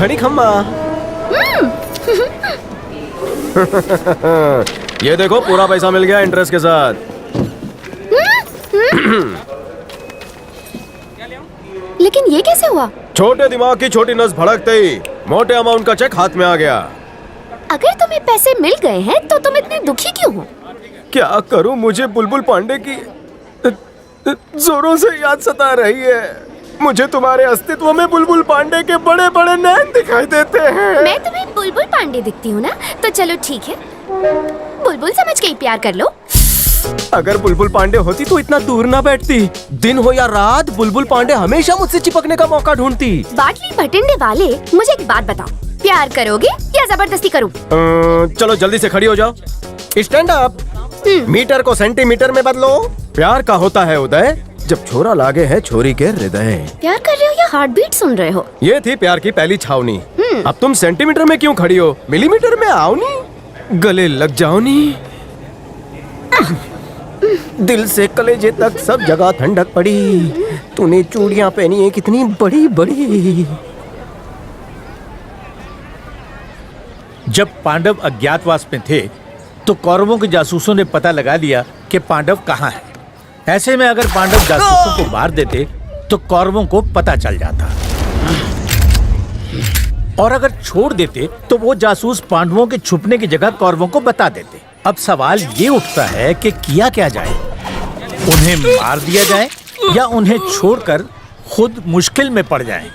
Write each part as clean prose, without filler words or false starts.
घड़ी खम्मा। ये देखो पूरा पैसा मिल गया इंटरेस्ट के साथ। लेकिन ये कैसे हुआ? छोटे दिमाग की छोटी नस भड़कते ही मोटे अमाउंट का चेक हाथ में आ गया। अगर तुम्हें पैसे मिल गए हैं तो तुम इतने दुखी क्यों हो? क्या करूं, मुझे बुलबुल पांडे की जोरों से याद सता रही है। मुझे तुम्हारे अस्तित्व में बुलबुल पांडे के बड़े बड़े नैन दिखाई देते हैं। मैं तुम्हें बुलबुल पांडे दिखती हूँ ना? तो चलो ठीक है, बुलबुल समझ के ही प्यार कर लो। अगर बुलबुल पांडे होती तो इतना दूर ना बैठती। दिन हो या रात बुलबुल पांडे हमेशा मुझसे चिपकने का मौका ढूंढती। बाटली भटिंडे वाले, मुझे एक बात बताओ, प्यार करोगे या जबरदस्ती करूं? चलो जल्दी से खड़ी हो जाओ। Stand up. मीटर को सेंटीमीटर में बदलो। प्यार का होता है उदय जब छोरा लागे है छोरी के हृदय। प्यार कर रहे हो या हार्ट बीट सुन रहे हो? ये थी प्यार की पहली छावनी। अब तुम सेंटीमीटर में क्यों खड़ी हो? मिलीमीटर में आओ नी, गले लग जाओ नी। दिल से कलेजे तक सब जगह ठंडक पड़ी। तूने चूड़ियां पहनी है कितनी बड़ी बड़ी। जब पांडव अज्ञातवास में थे तो कौरवों के जासूसों ने पता लगा लिया कि पांडव कहाँ है। ऐसे में अगर पांडव जासूसों को मार देते तो कौरवों को पता चल जाता, और अगर छोड़ देते तो वो जासूस पांडवों के छुपने की जगह कौरवों को बता देते। अब सवाल ये उठता है कि किया क्या जाए? उन्हें मार दिया जाए या उन्हें छोड़कर खुद मुश्किल में पड़ जाएं?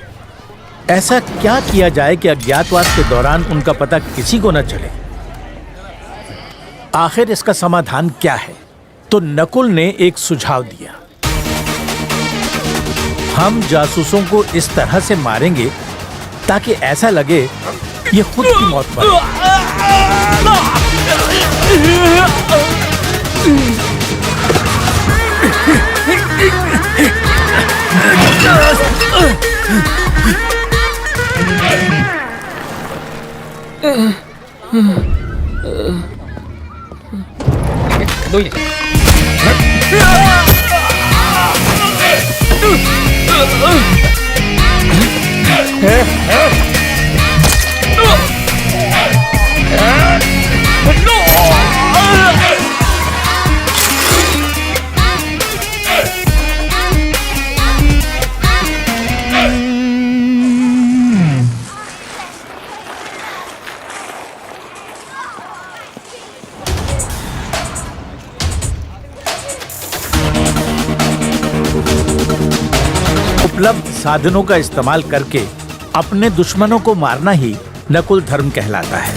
ऐसा क्या किया जाए कि अज्ञातवास के दौरान उनका पता किसी को न चले? आखिर इसका समाधान क्या है? तो नकुल ने एक सुझाव दिया। हम जासूसों को इस तरह से मारेंगे ताकि ऐसा लगे ये खुद की मौत पर उपलब्ध साधनों का इस्तेमाल करके अपने दुश्मनों को मारना ही नकुल धर्म कहलाता है।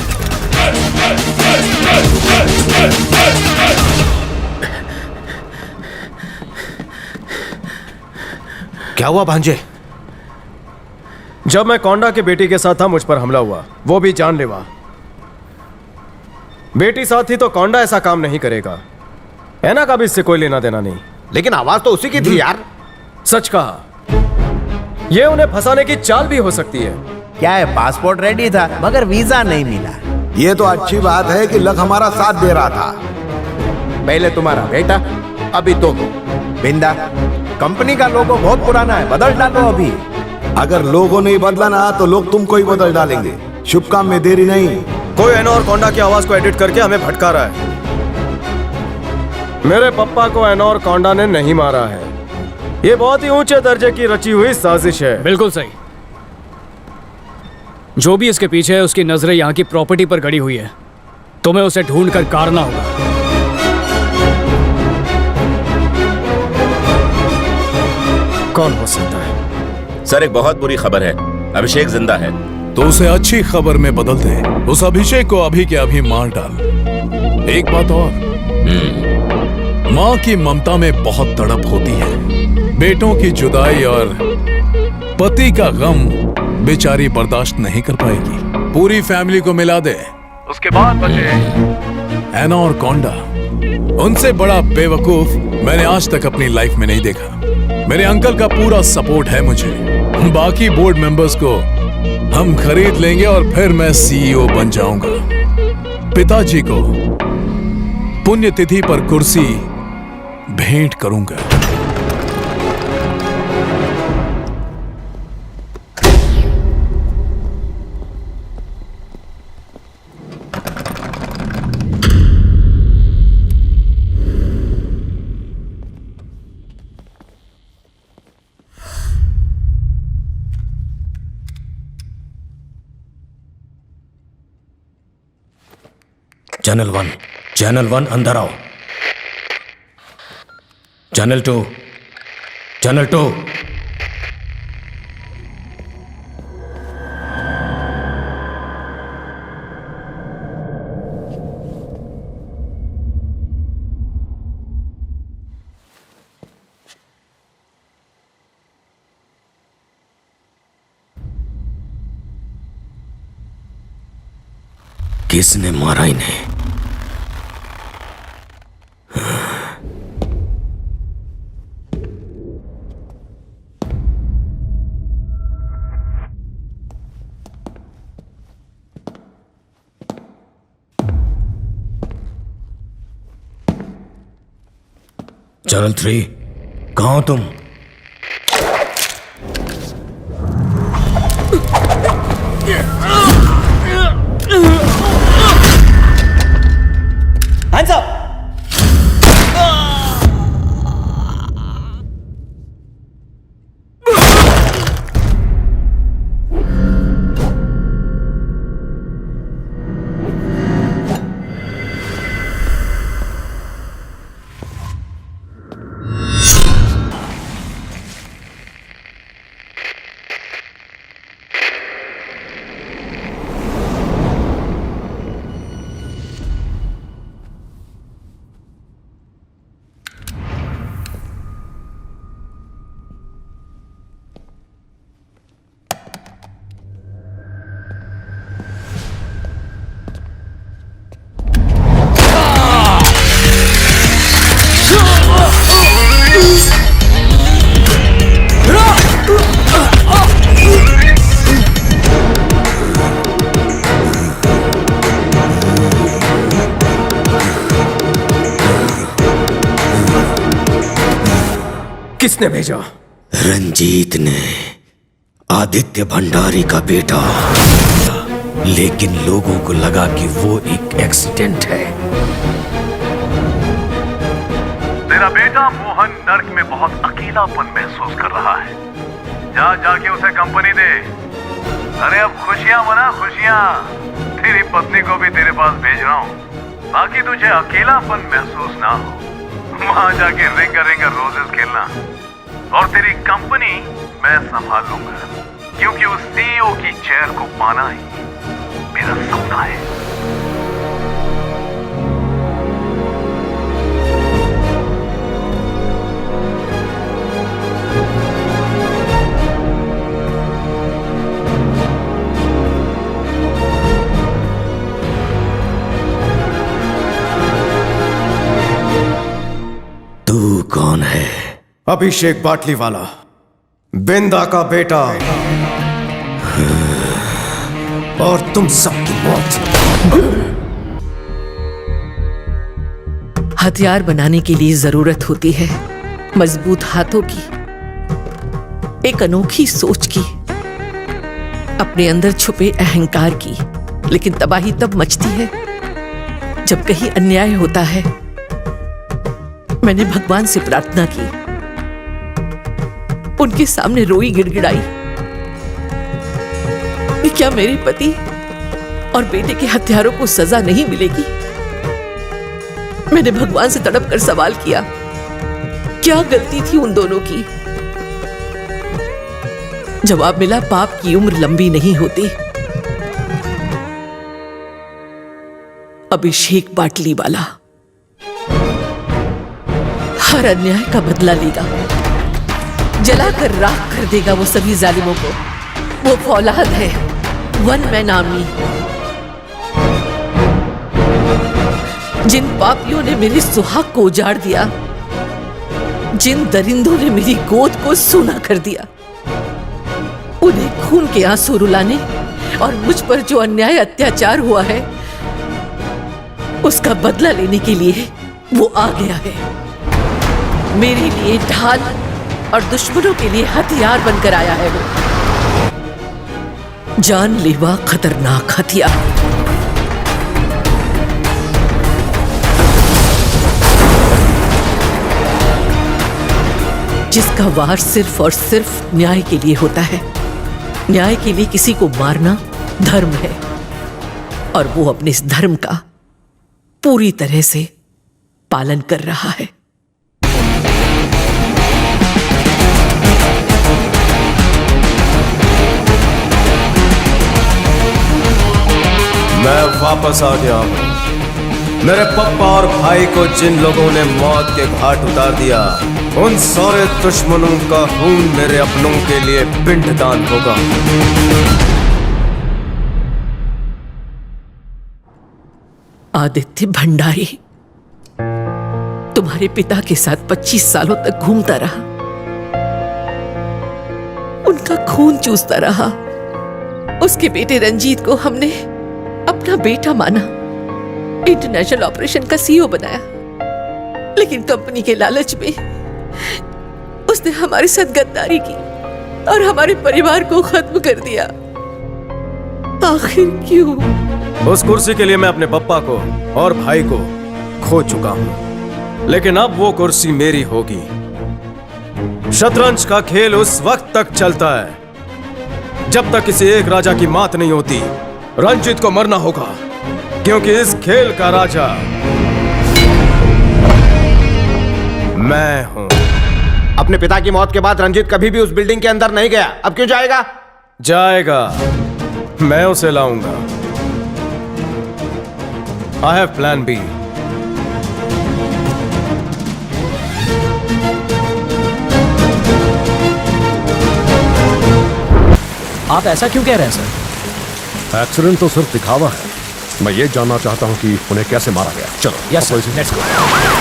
क्या हुआ भांजे? जब मैं कोंडा के बेटी के साथ था मुझ पर हमला हुआ, वो भी जानलेवा। बेटी साथ ही तो कोंडा ऐसा काम नहीं करेगा। ऐना का भी इससे कोई लेना देना नहीं। लेकिन आवाज तो उसी की थी यार। सच कहा, ये उन्हें फंसाने की चाल भी हो सकती है। क्या है, पासपोर्ट रेडी था मगर वीजा नहीं मिला। ये तो अच्छी बात है कि लक हमारा साथ दे रहा था। पहले तुम्हारा बेटा, अभी तुम। बिंदा, कंपनी का लोगो बहुत पुराना है, बदल डालो अभी। अगर लोगों ने बदला ना तो लोग तुमको ही बदल डालेंगे। शुभ काम में देरी नहीं। कोई ऐना और कोंडा की आवाज को एडिट करके हमें भटका रहा है। मेरे पप्पा को ऐना और कोंडा ने नहीं मारा है। ये बहुत ही ऊंचे दर्जे की रची हुई साजिश है। बिल्कुल सही। जो भी इसके पीछे है उसकी नजरें यहाँ की प्रॉपर्टी पर गड़ी हुई है। तुम्हें उसे ढूंढ कर काटना होगा। कौन हो सकता है? सर, एक बहुत बुरी खबर है। अभिषेक जिंदा है। तो उसे अच्छी खबर में बदल दे। उस अभिषेक को अभी के अभी मार डाल। एक बात और, माँ की ममता में बहुत तड़प होती है। बेटों की जुदाई और पति का गम बेचारी बर्दाश्त नहीं कर पाएगी। पूरी फैमिली को मिला दे, उसके बाद बचे ऐना और कोंडा। उनसे बड़ा बेवकूफ मैंने आज तक अपनी लाइफ में नहीं देखा। मेरे अंकल का पूरा सपोर्ट है मुझे। बाकी बोर्ड मेंबर्स को हम खरीद लेंगे और फिर मैं सीईओ बन जाऊंगा। पिताजी को पुण्यतिथि पर कुर्सी भेंट करूंगा। चैनल वन अंदर आओ। Channel two. किसने मारा इन्हें? चैनल 3, कहाँ हो तुम? Hands up! किसने भेजा? रंजीत ने, आदित्य भंडारी का बेटा। लेकिन लोगों को लगा कि वो एक एक्सीडेंट है। तेरा बेटा मोहन नर्क में बहुत अकेलापन महसूस कर रहा है। जाके उसे कंपनी दे। अरे अब खुशियां मना, खुशियां। तेरी पत्नी को भी तेरे पास भेज रहा हूँ, बाकी तुझे अकेलापन महसूस ना हो। वहां जाके रिंगर रोजेस खेलना, और तेरी कंपनी मैं संभाल लूंगा, क्योंकि उस सीईओ की चेयर को पाना ही मेरा सपना है। तू कौन है? अभिषेक बाटलीवाला, बिंदा का बेटा। और तुम सबकी मौत। हथियार बनाने के लिए जरूरत होती है मजबूत हाथों की, एक अनोखी सोच की, अपने अंदर छुपे अहंकार की। लेकिन तबाही तब मचती है जब कहीं अन्याय होता है। मैंने भगवान से प्रार्थना की, उनके सामने रोई, गिड़गिड़ाई कि क्या मेरे पति और बेटे के हत्यारों को सजा नहीं मिलेगी। मैंने भगवान से तड़प कर सवाल किया, क्या गलती थी उन दोनों की। जवाब मिला, पाप की उम्र लंबी नहीं होती। अभिषेक बाटलीवाला हर अन्याय का बदला लेगा, जलाकर राख कर देगा वो सभी जालिमों को। वो फौलाद है, वन मैन आर्मी। जिन पापियों ने मेरे सुहाग को उजाड़ दिया, जिन दरिंदों ने मेरी गोद को सूना कर दिया, उन्हें खून के आंसू रुलाने और मुझ पर जो अन्याय अत्याचार हुआ है उसका बदला लेने के लिए वो आ गया है। मेरे लिए ढाल और दुश्मनों के लिए हथियार बनकर आया है वो। जानलेवा खतरनाक हथियार। जिसका वार सिर्फ और सिर्फ न्याय के लिए होता है। न्याय के लिए किसी को मारना धर्म है, और वो अपने इस धर्म का पूरी तरह से पालन कर रहा है। मैं वापस आ गया हूँ। मेरे पप्पा और भाई को जिन लोगों ने मौत के घाट उतार दिया, उन सारे दुश्मनों का खून मेरे अपनों के लिए पिंडदान होगा। आदित्य भंडारी तुम्हारे पिता के साथ 25 सालों तक घूमता रहा, उनका खून चूसता रहा। उसके बेटे रंजीत को हमने अपना बेटा माना, इंटरनेशनल ऑपरेशन का सीईओ बनाया, लेकिन कंपनी के लालच में उसने हमारे साथ गद्दारी की और हमारे परिवार को खत्म कर दिया। आखिर क्यों? उस कुर्सी के लिए मैं अपने पप्पा को और भाई को खो चुका हूं, लेकिन अब वो कुर्सी मेरी होगी। शतरंज का खेल उस वक्त तक चलता है जब तक किसी एक राजा की मात नहीं होती। रंजीत को मरना होगा, क्योंकि इस खेल का राजा मैं हूं। अपने पिता की मौत के बाद रंजीत कभी भी उस बिल्डिंग के अंदर नहीं गया, अब क्यों जाएगा? जाएगा, मैं उसे लाऊंगा। I have plan B. आप ऐसा क्यों कह रहे हैं सर? एक्सीडेंट तो सिर्फ दिखावा है। मैं ये जानना चाहता हूँ कि उन्हें कैसे मारा गया। चलो यस सर, लेट्स गो।